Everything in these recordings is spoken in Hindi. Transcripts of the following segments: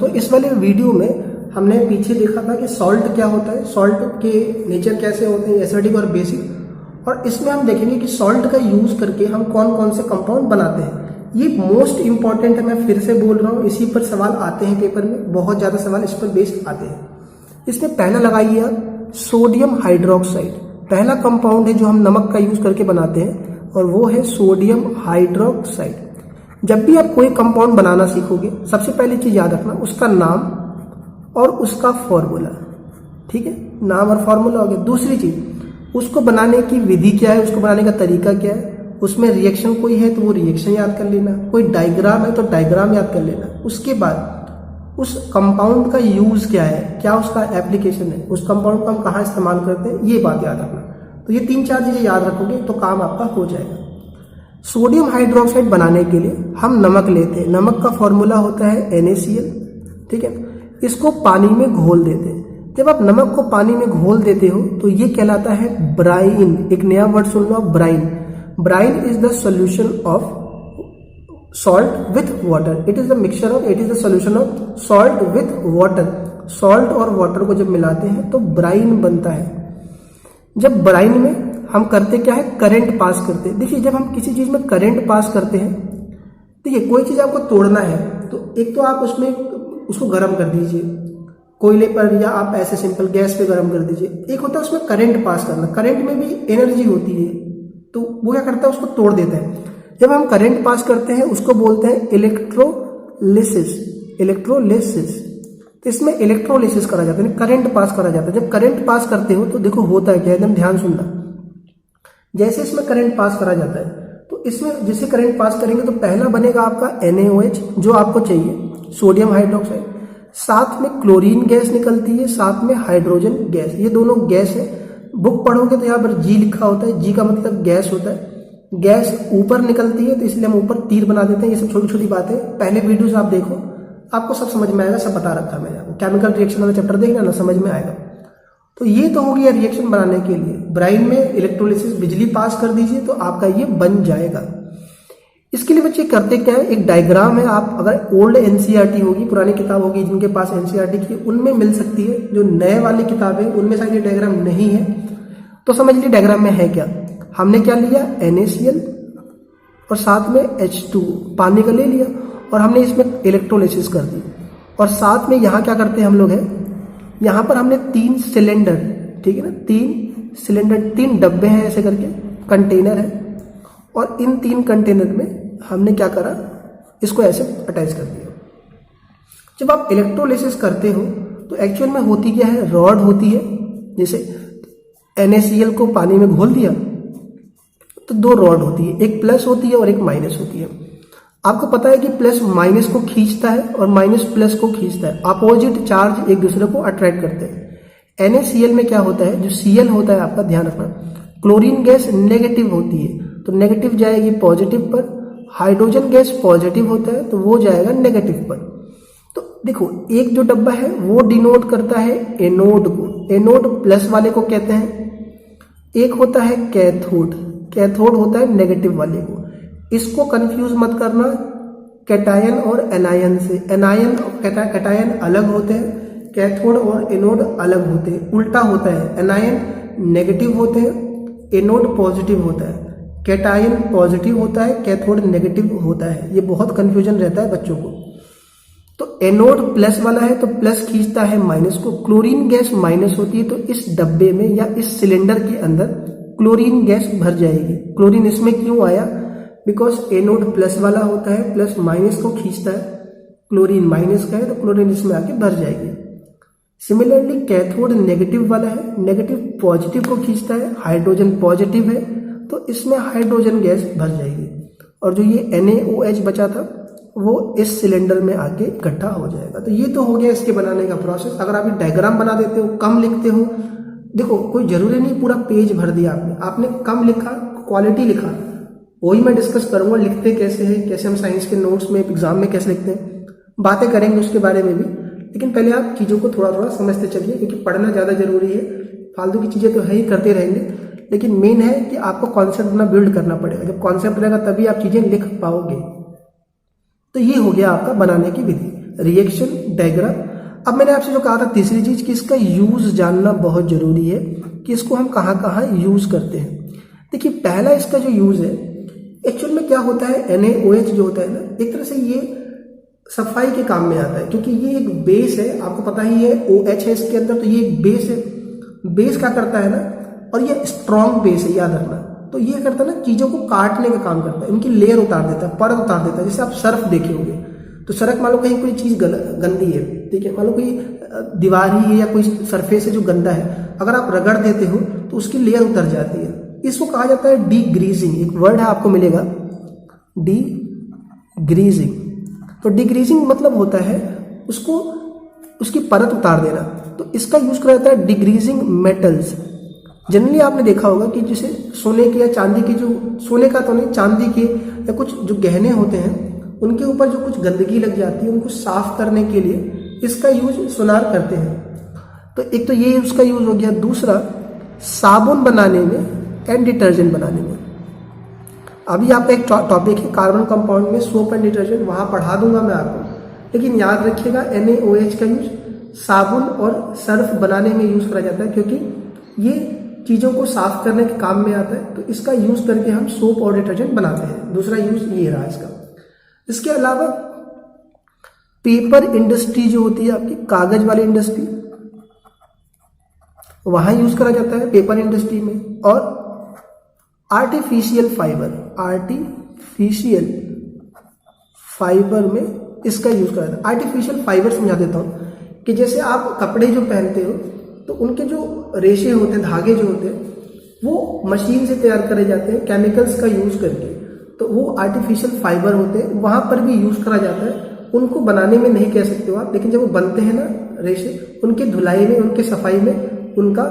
तो इस वाले वीडियो में हमने पीछे देखा था कि सॉल्ट क्या होता है, सॉल्ट के नेचर कैसे होते हैं, एसिडिक और बेसिक। और इसमें हम देखेंगे कि सॉल्ट का यूज करके हम कौन कौन से कंपाउंड बनाते हैं। ये मोस्ट इंपॉर्टेंट है, मैं फिर से बोल रहा हूँ, इसी पर सवाल आते हैं पेपर में, बहुत ज्यादा सवाल इस पर बेस्ड आते हैं। इसमें पहला लगाइए सोडियम हाइड्रोक्साइड, पहला कंपाउंड है जो हम नमक का यूज करके बनाते हैं और वो है सोडियम हाइड्रोक्साइड। जब भी आप कोई कंपाउंड बनाना सीखोगे सबसे पहली चीज याद रखना उसका नाम और उसका फॉर्मूला, ठीक है, नाम और फॉर्मूला हो गया। दूसरी चीज उसको बनाने की विधि क्या है, उसको बनाने का तरीका क्या है, उसमें रिएक्शन कोई है तो वो रिएक्शन याद कर लेना, कोई डायग्राम है तो डायग्राम याद कर लेना। उसके बाद उस कंपाउंड का यूज क्या है, क्या उसका एप्लीकेशन है, उस कंपाउंड को हम कहाँ इस्तेमाल करते हैं, ये बात याद रखना। तो ये 3-4 चीजें याद रखोगे तो काम आपका हो जाएगा। सोडियम हाइड्रोक्साइड बनाने के लिए हम नमक लेते हैं, नमक का फॉर्मूला होता है NaCl, ठीक है। इसको पानी में घोल देते हैं। जब आप नमक को पानी में घोल देते हो तो ये कहलाता है ब्राइन। एक नया वर्ड सुन लो, brine. Brine is the solution of salt with water, it is the mixture of, it is the solution of salt with water. Salt और वाटर को जब मिलाते हैं तो ब्राइन बनता है। जब ब्राइन में हम करते क्या है, करंट पास करते हैं। देखिए जब हम किसी चीज में करंट पास करते हैं, देखिए कोई चीज आपको तोड़ना है तो एक तो आप उसमें उसको गर्म कर दीजिए कोयले पर, या आप ऐसे सिंपल गैस पे गर्म कर दीजिए। एक होता है उसमें करंट पास करना, करंट में भी एनर्जी होती है, तो वो क्या करता है उसको तोड़ देता है। जब हम करंट पास करते हैं उसको बोलते हैं इलेक्ट्रोलिसिस, इलेक्ट्रोलिसिस। तो इसमें इलेक्ट्रोलिसिस करा जाता है, करंट पास करा जाता है। जब करंट पास करते हो तो देखो होता है क्या, एकदम ध्यान सुनना। जैसे इसमें करंट पास करा जाता है तो इसमें जैसे करंट पास करेंगे तो पहला बनेगा आपका NaOH जो आपको चाहिए, सोडियम हाइड्रोक्साइड। साथ में क्लोरीन गैस निकलती है, साथ में हाइड्रोजन गैस, ये दोनों गैस है। बुक पढ़ोगे तो यहाँ पर G लिखा होता है, G का मतलब गैस होता है। गैस ऊपर निकलती है तो इसलिए हम ऊपर तीर बना देते हैं। ये सब छोटी छोटी बातें पहले वीडियोस आप देखो, आपको सब समझ में आएगा, सब बता रखा है मैंने आपको। केमिकल रिएक्शन वाला चैप्टर देखना ना, समझ में आएगा। तो ये तो हो गया रिएक्शन बनाने के लिए। ब्राइन में इलेक्ट्रोलिसिस, बिजली पास कर दीजिए तो आपका ये बन जाएगा। इसके लिए बच्चे करते क्या है, एक डायग्राम है, आप अगर ओल्ड NCERT होगी, पुरानी किताब होगी जिनके पास NCERT की, उनमें मिल सकती है। जो नए वाली किताब है उनमें शायद ये डायग्राम नहीं है, तो समझ लीजिए डायग्राम में है क्या। हमने क्या लिया, NaCl और साथ में H2 पानी का ले लिया और हमने इसमें इलेक्ट्रोलिसिस कर दी। और साथ में यहाँ क्या करते हैं हम लोग है, यहाँ पर हमने 3 सिलेंडर, ठीक है ना, 3 सिलेंडर, 3 डब्बे हैं ऐसे करके, कंटेनर है। और इन 3 कंटेनर में हमने क्या करा, इसको ऐसे अटैच कर दिया। जब आप इलेक्ट्रोलिसिस करते हो तो एक्चुअल में होती क्या है, रॉड होती है। जैसे NaCl को पानी में घोल दिया तो 2 रॉड होती है, एक प्लस होती है और एक माइनस होती है। आपको पता है कि प्लस माइनस को खींचता है और माइनस प्लस को खींचता है, अपोजिट चार्ज एक दूसरे को अट्रैक्ट करते हैं। NaCl में क्या होता है, जो Cl होता है आपका ध्यान रखना, क्लोरीन गैस नेगेटिव होती है तो नेगेटिव जाएगी पॉजिटिव पर, हाइड्रोजन गैस पॉजिटिव होता है तो वो जाएगा नेगेटिव पर। तो देखो एक जो डब्बा है वो डिनोट करता है एनोड को, एनोड प्लस वाले को कहते हैं। एक होता है कैथोड, कैथोड होता है नेगेटिव वाले को। इसको कंफ्यूज मत करना कैटायन और एनायन से, एनायन कैटायन अलग होते हैं, कैथोड और एनोड अलग होते हैं, उल्टा होता है। एनायन नेगेटिव होते हैं, एनोड पॉजिटिव होता है, कैटायन पॉजिटिव होता है, कैथोड नेगेटिव होता है। ये बहुत कंफ्यूजन रहता है बच्चों को। तो एनोड प्लस वाला है तो प्लस खींचता है माइनस को, क्लोरीन गैस माइनस होती है तो इस डब्बे में या इस सिलेंडर के अंदर क्लोरीन गैस भर जाएगी। क्लोरीन इसमें क्यों आया, बिकॉज एनोड प्लस वाला होता है, प्लस माइनस को खींचता है, क्लोरीन माइनस का है तो क्लोरीन इसमें आके भर जाएगी। सिमिलरली कैथोड नेगेटिव वाला है, नेगेटिव पॉजिटिव को खींचता है, हाइड्रोजन पॉजिटिव है तो इसमें हाइड्रोजन गैस भर जाएगी और जो ये NaOH बचा था वो इस सिलेंडर में आके इकट्ठा हो जाएगा। तो ये तो हो गया इसके बनाने का प्रोसेस। अगर आप डायग्राम बना देते हो, कम लिखते हो, देखो कोई जरूरी नहीं पूरा पेज भर दिया आपने कम लिखा, क्वालिटी लिखा, वही मैं डिस्कस करूंगा लिखते कैसे हैं, कैसे हम साइंस के नोट्स में एग्जाम में कैसे लिखते हैं, बातें करेंगे उसके बारे में भी। लेकिन पहले आप चीजों को थोड़ा थोड़ा समझते चलिए, क्योंकि पढ़ना ज्यादा जरूरी है। फालतू की चीजें तो है ही, करते रहेंगे, लेकिन मेन है कि आपको कॉन्सेप्ट अपना बिल्ड करना पड़ेगा। जब कॉन्सेप्ट रहेगा तभी आप चीजें लिख पाओगे। तो ये हो गया आपका बनाने की विधि। Reaction diagram. अब मैंने आपसे जो कहा था तीसरी चीज कि इसका यूज जानना बहुत जरूरी है कि इसको हम कहाँ कहाँ यूज करते हैं। देखिए पहला इसका जो यूज है, एक्चुअल में क्या होता है, NaOH जो होता है ना, एक तरह से ये सफाई के काम में आता है, क्योंकि ये एक बेस है, आपको पता ही है OH है इसके अंदर, तो ये एक बेस है। बेस क्या करता है ना, और ये स्ट्रॉन्ग बेस है, याद रखना। तो ये करता है ना, चीजों को काटने का काम करता है, इनकी लेयर उतार देता है, परत उतार देता है। जैसे आप सर्फ देखे होंगे, तो सर्फ मान लो कहीं कोई चीज गंदी है, ठीक है, मान लो कोई दीवार ही है या कोई सरफेस है जो गंदा है, अगर आप रगड़ देते हो तो उसकी लेयर उतर जाती है। इसको कहा जाता है डीग्रीजिंग। एक वर्ड है आपको मिलेगा, डीग्रीजिंग। तो डीग्रीजिंग मतलब होता है उसको, उसकी परत उतार देना। तो इसका यूज करा जाता है डिग्रीजिंग मेटल्स। जनरली आपने देखा होगा कि जैसे सोने के या चांदी के, जो सोने का तो नहीं, चांदी के या कुछ जो गहने होते हैं, उनके ऊपर जो कुछ गंदगी लग जाती है, उनको साफ करने के लिए इसका यूज सोनार करते हैं। तो एक तो ये उसका यूज हो गया। दूसरा, साबुन बनाने में एंड डिटर्जेंट बनाने में। अभी आपका एक टॉपिक है कार्बन कंपाउंड में सोप एंड डिटर्जेंट, वहां पढ़ा दूंगा मैं आपको, लेकिन याद रखिएगा NaOH का यूज साबुन और सर्फ बनाने में यूज करा जाता है, क्योंकि ये चीजों को साफ करने के काम में आता है। तो इसका यूज करके हम सोप और डिटर्जेंट बनाते हैं। दूसरा यूज ये रहा इसका। इसके अलावा पेपर इंडस्ट्री जो होती है आपकी, कागज वाली इंडस्ट्री, वहां यूज करा जाता है पेपर इंडस्ट्री में। और आर्टिफिशियल फाइबर, आर्टिफिशियल फाइबर में इसका यूज करा जाता है। आर्टिफिशियल फाइबर समझा देता हूं कि जैसे आप कपड़े जो पहनते हो, तो उनके जो रेशे होते हैं, धागे जो होते हैं, वो मशीन से तैयार करे जाते हैं केमिकल्स का यूज करके। तो वो आर्टिफिशियल फाइबर होते हैं, वहां पर भी यूज करा जाता है। उनको बनाने में नहीं कह सकते हो आप, लेकिन जब वो बनते हैं ना रेशे, उनकी धुलाई में, उनके सफाई में उनका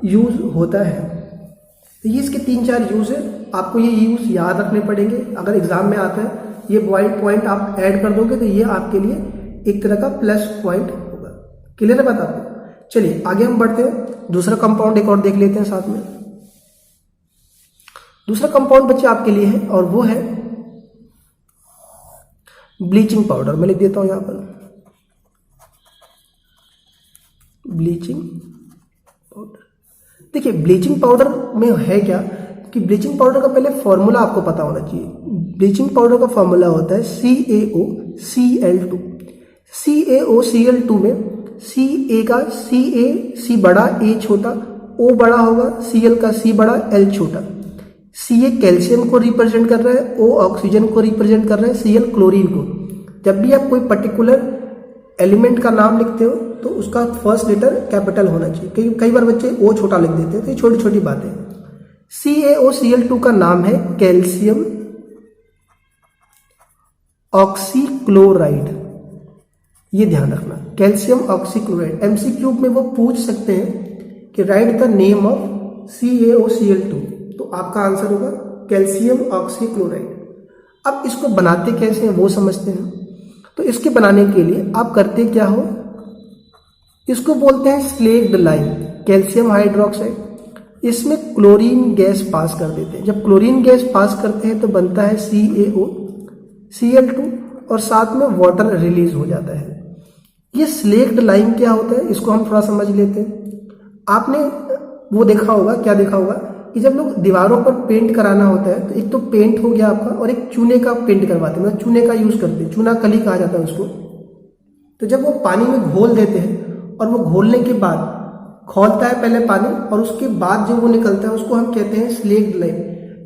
यूज होता है। तो ये इसके 3-4 यूज है। आपको ये यूज याद रखने पड़ेंगे। अगर एग्जाम में आता है, ये पॉइंट आप ऐड कर दोगे तो ये आपके लिए एक तरह का प्लस पॉइंट होगा। क्लियर है बात आपको? चलिए आगे हम बढ़ते हैं। दूसरा कंपाउंड एक और देख लेते हैं साथ में। दूसरा कंपाउंड बच्चे आपके लिए है, और वो है ब्लीचिंग पाउडर। मैं लिख देता हूं यहां पर, ब्लीचिंग पाउडर। देखिए ब्लीचिंग पाउडर में है क्या कि ब्लीचिंग पाउडर का पहले फॉर्मूला आपको पता होना चाहिए। ब्लीचिंग पाउडर का फॉर्मूला होता है CaOCl2। CaOCl2 में Ca का C बड़ा, A छोटा, O बड़ा होगा, Cl का C बड़ा, L छोटा। Ca कैल्शियम को रिप्रेजेंट कर रहा है, O ऑक्सीजन को रिप्रेजेंट कर रहा है, Cl क्लोरीन को। जब भी आप कोई पर्टिकुलर एलिमेंट का नाम लिखते हो तो उसका फर्स्ट लेटर कैपिटल होना चाहिए। कई बार बच्चे O छोटा लिख देते हैं, तो ये छोटी छोटी बातें। CaOCl2 का नाम है कैल्शियम ऑक्सीक्लोराइड। ये ध्यान रखना, कैल्शियम ऑक्सीक्लोराइड। MCQ में वो पूछ सकते हैं कि right the name of CaOCl2, तो आपका आंसर होगा कैल्शियम ऑक्सीक्लोराइड। अब इसको बनाते कैसे हैं वो समझते हैं। तो इसके बनाने के लिए आप करते क्या हो, इसको बोलते हैं स्लेक्ड लाइम, कैल्शियम हाइड्रोक्साइड। इसमें क्लोरीन गैस पास कर देते हैं। जब क्लोरीन गैस पास करते हैं तो बनता है CaOCl2 और साथ में वाटर रिलीज हो जाता है। ये स्लेक्ड लाइम क्या होता है, इसको हम थोड़ा समझ लेते हैं। आपने वो देखा होगा, क्या देखा होगा कि जब लोग दीवारों पर पेंट कराना होता है, तो एक तो पेंट हो गया आपका, और एक चूने का पेंट करवाते हैं, मतलब चूने का यूज करते हैं, चूना कली कहा जाता है उसको। तो जब वो पानी में घोल देते हैं, और वो घोलने के बाद खौलता है पहले पानी, और उसके बाद जो वो निकलता है उसको हम कहते हैं स्लेक्ड लाइम।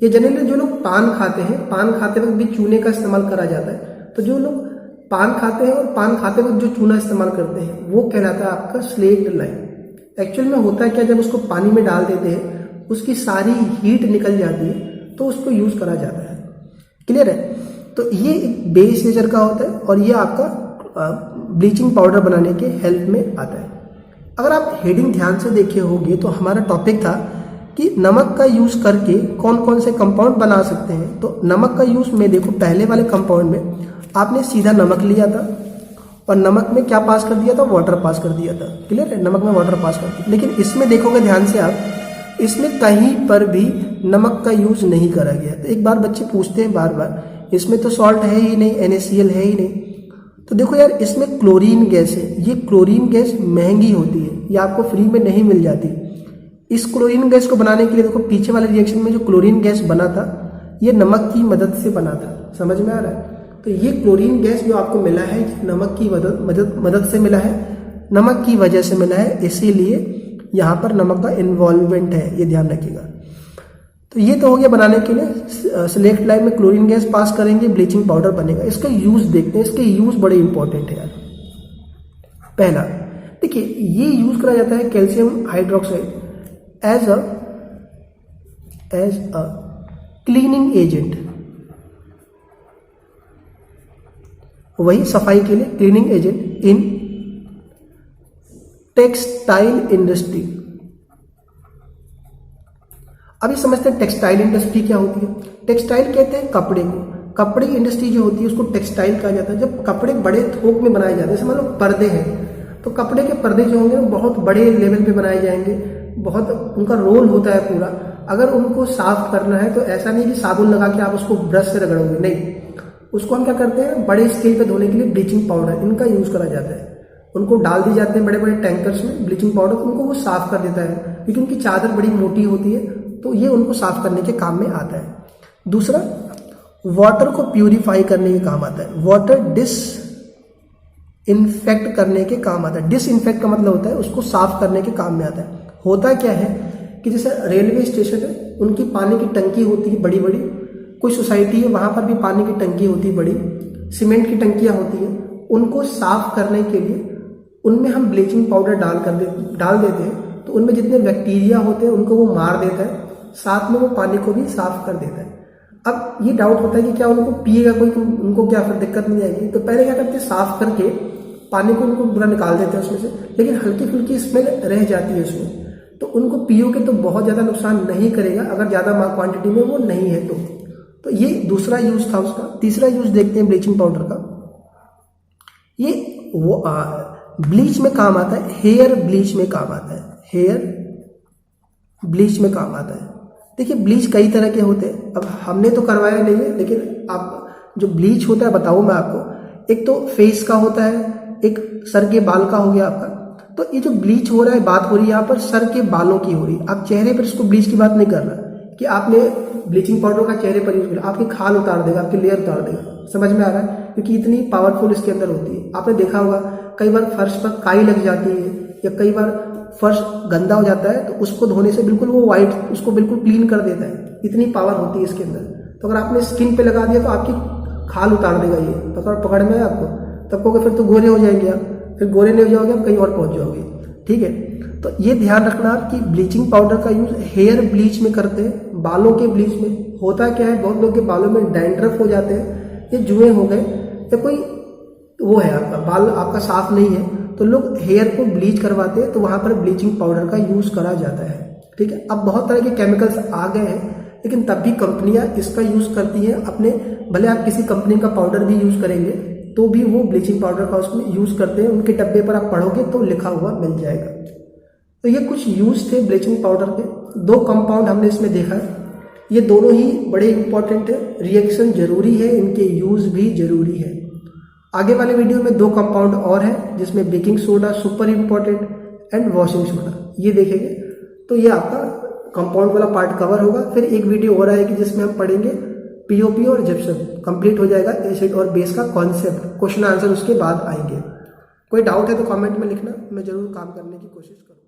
ये जनरली जो लोग पान खाते हैं, पान खाते वक्त भी चूने का इस्तेमाल करा जाता है। तो जो लोग पान खाते हैं और पान खाते वक्त जो चूना इस्तेमाल करते हैं, वो कहलाता है आपका स्लेक्ड लाइम। एक्चुअल में होता है क्या, जब उसको पानी में डाल देते हैं, उसकी सारी हीट निकल जाती है, तो उसको यूज करा जाता है। क्लियर है? तो ये एक बेस नेचर का होता है, और ये आपका ब्लीचिंग पाउडर बनाने के हेल्प में आता है। अगर आप हेडिंग ध्यान से देखे होंगे तो हमारा टॉपिक था कि नमक का यूज करके कौन कौन से कंपाउंड बना सकते हैं। तो नमक का यूज में देखो, पहले वाले कंपाउंड में आपने सीधा नमक लिया था, और नमक में क्या पास कर दिया था, वाटर पास कर दिया था। क्लियर है? नमक में वाटर पास कर दिया। लेकिन इसमें देखोगे ध्यान से आप, इसमें कहीं पर भी नमक का यूज नहीं करा गया। तो एक बार बच्चे पूछते हैं बार बार, इसमें तो सॉल्ट है ही नहीं, NaCl है ही नहीं, तो देखो यार, इसमें क्लोरीन गैस है। ये क्लोरीन गैस महंगी होती है, ये आपको फ्री में नहीं मिल जाती। इस क्लोरीन गैस को बनाने के लिए देखो पीछे वाले रिएक्शन में जो क्लोरीन गैस बना था, ये नमक की मदद से बना था। समझ में आ रहा है? तो ये क्लोरीन गैस जो आपको मिला है, नमक की मदद से मिला है, नमक की वजह से मिला है, इसीलिए यहाँ पर नमक का इन्वॉल्वमेंट है, ये ध्यान रखिएगा। तो ये तो हो गया बनाने के लिए। सिलेक्ट लाइन में क्लोरीन गैस पास करेंगे, ब्लीचिंग पाउडर बनेगा। इसका यूज देखते हैं, इसके यूज बड़े इंपॉर्टेंट है यार। पहला देखिए, ये यूज करा जाता है calcium hydroxide as a cleaning agent. वही सफाई के लिए cleaning agent in textile industry. अभी समझते हैं टेक्सटाइल इंडस्ट्री क्या होती है। टेक्सटाइल कहते हैं कपड़े को। कपड़े की इंडस्ट्री जो होती है उसको टेक्सटाइल कहा जाता है। जब कपड़े बड़े थोक में बनाए जाते हैं, जैसे मान लो पर्दे हैं, तो कपड़े के पर्दे जो होंगे वो बहुत बड़े लेवल पे बनाए जाएंगे, बहुत उनका रोल होता है पूरा। अगर उनको साफ करना है तो ऐसा नहीं कि साबुन लगा के आप उसको ब्रश से रगड़ोगे, नहीं। उसको हम क्या करते हैं, बड़े स्केल पे धोने के लिए ब्लीचिंग पाउडर इनका यूज करा जाता है। उनको डाल दिए जाते हैं बड़े बड़े टैंकर्स में ब्लीचिंग पाउडर, उनको वो साफ कर देता है, क्योंकि उनकी चादर बड़ी मोटी होती है, तो ये उनको साफ करने के काम में आता है। दूसरा, वाटर को प्यूरिफाई करने के काम आता है। वाटर डिसइंफेक्ट करने के काम आता है। डिसइंफेक्ट का मतलब होता है उसको साफ करने के काम में आता है। होता क्या है कि जैसे रेलवे स्टेशन है, उनकी पानी की टंकी होती है बड़ी बड़ी, कोई सोसाइटी है वहां पर भी पानी की टंकी होती है बड़ी, सीमेंट की टंकियां होती है, उनको साफ करने के लिए उनमें हम ब्लीचिंग पाउडर डाल देते हैं, तो उनमें जितने बैक्टीरिया होते हैं उनको वो मार देता है, साथ में वो पानी को भी साफ कर देता है। अब ये डाउट होता है कि क्या उनको पिएगा कोई, उनको क्या फिर दिक्कत नहीं आएगी? तो पहले क्या करते हैं, साफ करके पानी को उनको पूरा निकाल देते हैं उसमें से, लेकिन हल्की फुल्की स्मेल रह जाती है उसमें, तो उनको पियोगे तो बहुत ज़्यादा नुकसान नहीं करेगा अगर ज़्यादा क्वांटिटी में वो नहीं है तो ये दूसरा यूज था उसका। तीसरा यूज देखते हैं ब्लीचिंग पाउडर का। ये वो ब्लीच में काम आता है, हेयर ब्लीच में काम आता है, हेयर ब्लीच में काम आता है। देखिए, ब्लीच कई तरह के होते हैं, अब हमने तो करवाया नहीं है, लेकिन आप जो ब्लीच होता है बताऊं मैं आपको। एक तो फेस का होता है, एक सर के बाल का हो गया आपका। तो ये जो ब्लीच हो रहा है, बात हो रही है यहाँ पर सर के बालों की हो रही है। आप चेहरे पर इसको ब्लीच की बात नहीं कर रहा कि आपने ब्लीचिंग पाउडर का चेहरे पर यूज किया, आपकी खाल उतार देगा, आपकी लेयर उतार देगा। समझ में आ रहा है? क्योंकि इतनी पावरफुल इसके अंदर होती है। आपने देखा होगा कई बार फर्श पर काई लग जाती है, या कई बार फर्श गंदा हो जाता है, तो उसको धोने से बिल्कुल वो वाइट, उसको बिल्कुल क्लीन कर देता है। इतनी पावर होती है इसके अंदर। तो अगर आपने स्किन पे लगा दिया तो आपकी खाल उतार देगा ये, पकड़ में आपको, तब कहोगे फिर तो गोरे हो जाएंगे आप, फिर गोरे नहीं हो जाओगे आप, कहीं और पहुंच जाओगे। ठीक है, तो ये ध्यान रखना कि ब्लीचिंग पाउडर का यूज हेयर ब्लीच में करते हैं, बालों के ब्लीच में। होता क्या है, बहुत लोग के बालों में डैंड्रफ हो जाते हैं, ये जुए हो गए, या कोई वो है आपका बाल आपका साफ नहीं है, तो लोग हेयर को ब्लीच करवाते हैं, तो वहां पर ब्लीचिंग पाउडर का यूज करा जाता है। ठीक है, अब बहुत तरह के केमिकल्स आ गए हैं, लेकिन तब भी कंपनियां इसका यूज करती हैं अपने। भले आप किसी कंपनी का पाउडर भी यूज करेंगे तो भी वो ब्लीचिंग पाउडर का उसमें यूज करते हैं। उनके डब्बे पर आप पढ़ोगे तो लिखा हुआ मिल जाएगा। तो ये कुछ यूज थे ब्लीचिंग पाउडर के। 2 कंपाउंड हमने इसमें देखा है, ये दोनों ही बड़े इंपॉर्टेंट है। रिएक्शन जरूरी है, इनके यूज भी जरूरी है। आगे वाले वीडियो में 2 कंपाउंड और हैं, जिसमें baking soda super important and washing soda, ये देखेंगे। तो ये आपका कंपाउंड वाला पार्ट कवर होगा। फिर एक वीडियो और आएगी जिसमें हम पढ़ेंगे पीओपी और जिप्सम। कंप्लीट हो जाएगा एसिड और बेस का कॉन्सेप्ट। क्वेश्चन आंसर उसके बाद आएंगे। कोई डाउट है तो कमेंट में लिखना, मैं जरूर काम करने की कोशिश करूँगा।